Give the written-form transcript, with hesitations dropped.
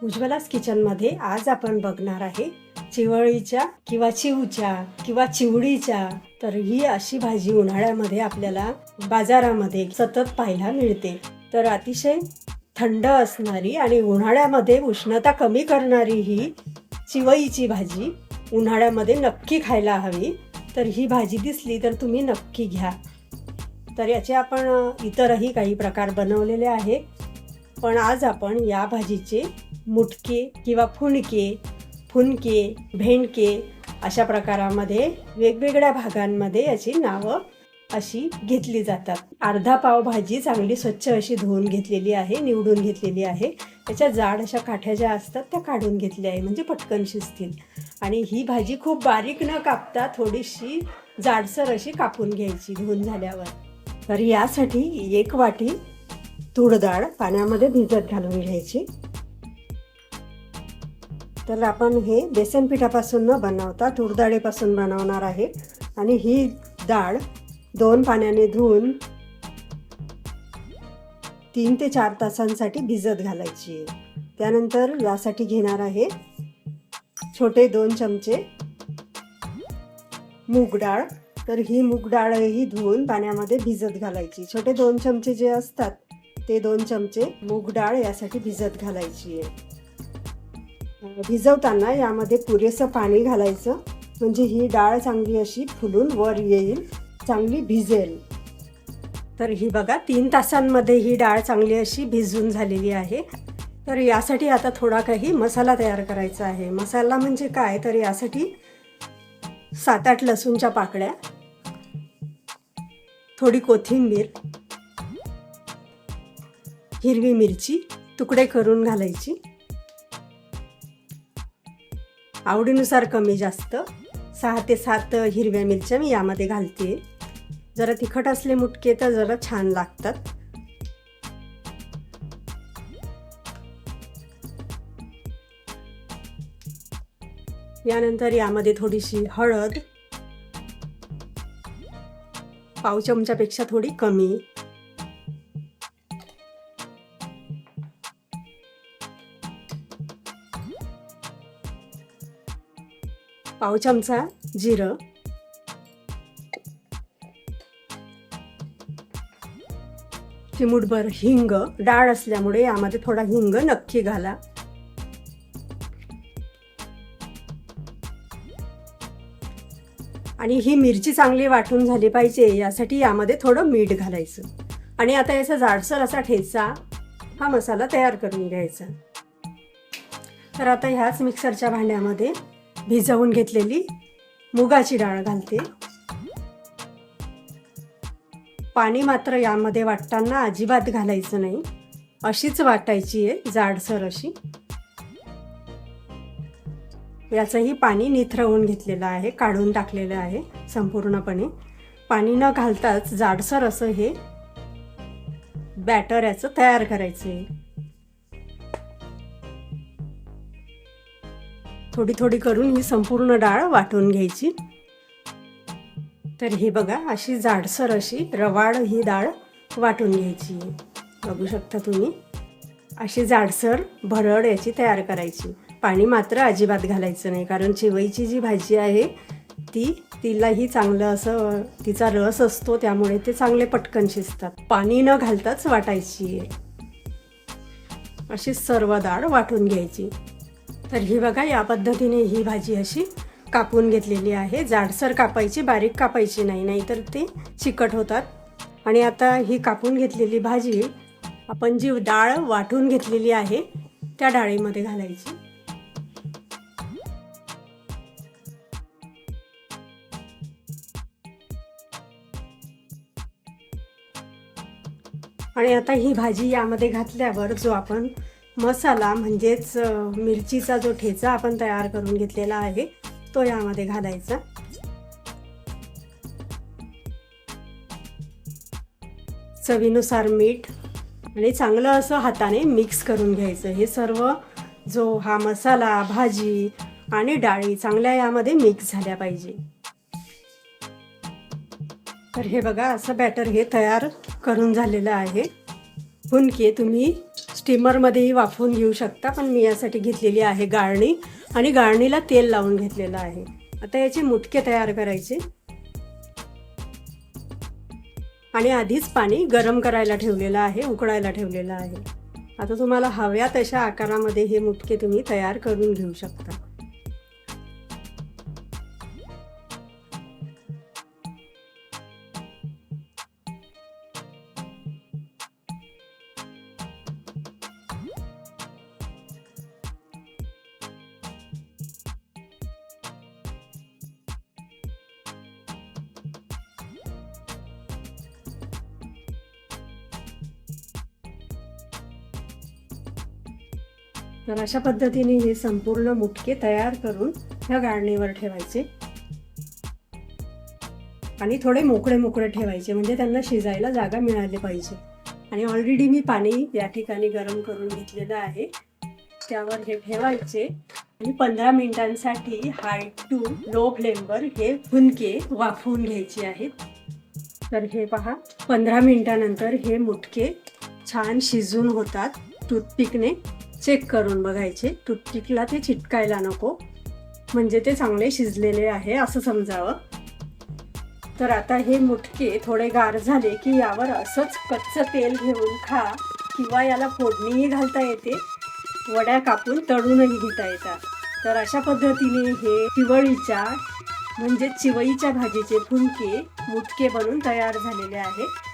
उज्ज्वलास किचनमध्ये आज आपण बघणार आहे चिवळीच्या किंवा चिवच्या किंवा चिवडीच्या. तर ही अशी भाजी उन्हाळ्यामध्ये आपल्याला बाजारामध्ये सतत पाहायला मिळते. तर अतिशय थंड असणारी आणि उन्हाळ्यामध्ये उष्णता कमी करणारी ही चिवळीची भाजी उन्हाळ्यामध्ये नक्की खायला हवी. तर ही भाजी दिसली तर तुम्ही नक्की घ्या. तर याचे आपण इतरही काही प्रकार बनवलेले आहे, पण आज आपण या भाजीचे मुटके किंवा फुनके, भेंडके अशा प्रकारामध्ये वेगवेगळ्या भागांमध्ये याची नावं अशी घेतली जातात. अर्धा पाव भाजी चांगली स्वच्छ अशी धुवून घेतलेली आहे, निवडून घेतलेली आहे. त्याच्या जाड अशा काठ्या ज्या असतात त्या काढून घेतल्या आहे, म्हणजे पटकन शिजतील. आणि ही भाजी खूप बारीक न कापता थोडीशी जाडसर अशी कापून घ्यायची धुवून झाल्यावर. तर यासाठी 1 वाटी तूर डाळ पाण्यामध्ये भिजत घालून घ्यायची. तर आपण हे बेसन पिठापासून न बनवता तूर डाळीपासून बनवणार आहे. आणि ही डाळ 2 पाण्याने धुवून 3 ते 4 तासांसाठी भिजत घालायची आहे. त्यानंतर यासाठी घेणार आहे छोटे 2 चमचे मूग डाळ. तर ही मूग डाळही धुवून पाण्यामध्ये भिजत घालायची. छोटे 2 चमचे जे असतात ते 2 चमचे मूग डाळ यासाठी भिजत घालायची आहे. भिजवताना यामध्ये पुरेसं पाणी घालायचं, म्हणजे ही डाळ चांगली अशी फुलून वर येईल, चांगली भिजेल. तर ही बघा 3 तासांमध्ये ही डाळ चांगली अशी भिजून झालेली आहे. तर यासाठी आता थोडा काही मसाला तयार करायचा आहे. मसाला म्हणजे काय, तर यासाठी 7-8 लसूणच्या पाकळ्या, थोडी कोथिंबीर, हिरवी मिरची तुकडे करून घालायची. आवडीनुसार कमी जास्त 6 ते 7 हिरव्या मिरच्या मी यामध्ये घालते. जरा तिखट असले मुटके तर जरा छान लागतात. यानंतर यामध्ये थोडीशी हळद, पाव चमच्यापेक्षा थोडी कमी, पाव चमचा जिरं, चिमूटभर हिंग. डाळ असल्यामुळे यामध्ये थोडा हिंग नक्की घाला. आणि ही मिरची चांगली वाटून झाली पाहिजे यासाठी यामध्ये थोडं मीठ घालायचं. आणि आता याचा जाडसर असा ठेचा हा मसाला तयार करून घ्यायचा. तर आता ह्याच मिक्सरच्या भांड्यामध्ये भिजवून घेतलेली मुगाची डाळ घालते. पाणी मात्र यामध्ये वाटताना अजिबात घालायचं नाही, अशीच वाटायची आहे जाडसर अशी. याचंही पाणी निथरवून घेतलेलं आहे, काढून टाकलेलं आहे संपूर्णपणे. पाणी न घालताच जाडसर असं हे बॅटर याचं तयार करायचं आहे. थोडी थोडी करून ही संपूर्ण डाळ वाटून घ्यायची. तर हे बघा अशी जाडसर अशी रवाळ ही डाळ वाटून घ्यायची. बघू शकता तुम्ही, अशी जाडसर भरड याची तयार करायची. पाणी मात्र अजिबात घालायचं नाही, कारण चिवईची जी भाजी आहे तिलाही चांगलं असं तिचा रस असतो, त्यामुळे ते चांगले पटकन शिजतात. पाणी न घालताच वाटायची आहे. अशी सर्व डाळ वाटून घ्यायची. तर ही बघा या पद्धतीने ही भाजी अशी कापून घेतलेली आहे. जाडसर कापायची, बारीक कापायची नाही, नाहीतर ते चिकट होतात. आणि आता ही कापून घेतलेली भाजी आपण जी डाळ वाटून घेतलेली आहे त्या डाळीमध्ये घालायची. आणि आता ही भाजी यामध्ये घातल्यावर जो आपण मसाला म्हणजेच मिरचीचा जो ठेचा आपण तयार करून घेतलेला आहे तो यामध्ये घालायचा. चवीनुसार मीठ आणि चांगलं असं हाताने मिक्स करून घ्यायचं. हे सर्व जो हा मसाला, भाजी आणि डाळी चांगल्या यामध्ये मिक्स झाल्या पाहिजे. तर हे बघा असं बॅटर हे तयार करून झालेलं आहे. फुनके तुम्ही स्टीमरमध्येही वाफवून घेऊ शकता, पण मी यासाठी घेतलेली आहे गाळणी आणि गाळणीला तेल लावून घेतलेलं आहे. आता याचे मुटके तयार करायचे आणि आधीच पाणी गरम करायला ठेवलेलं आहे, उकळायला ठेवलेलं आहे. आता तुम्हाला हव्या तशा आकारामध्ये हे मुटके तुम्ही तयार करून घेऊ शकता. तर अशा पद्धतीने हे संपूर्ण मुटके तयार करून ह्या गाळणीवर ठेवायचे आणि थोडे मोकळे मोकळे ठेवायचे, म्हणजे त्यांना शिजायला जागा मिळाली पाहिजे. आणि ऑलरेडी मी पाणी या ठिकाणी गरम करून घेतलेलं आहे, त्यावर हे ठेवायचे आणि 15 मिनिटांसाठी हाय टू लो फ्लेमवर हे फुनके वाफवून घ्यायचे आहेत. तर हे पहा, 15 मिनिटानंतर हे मुटके छान शिजून होतात. टूथपिकने चेक करून बघायचे, टूथपिकला ते चिटकायला नको, म्हणजे ते चांगले शिजलेले आहे असं समजावं. तर आता हे मुटके थोडे गार झाले की यावर असंच कच्चं तेल घेऊन खा, किंवा याला फोडणीही घालता येते, वड्या कापून तळूनही घेता येतात. तर अशा पद्धतीने हे चिवळीच्या म्हणजे चिवईच्या भाजीचे फुनके मुटके बनून तयार झालेले आहेत.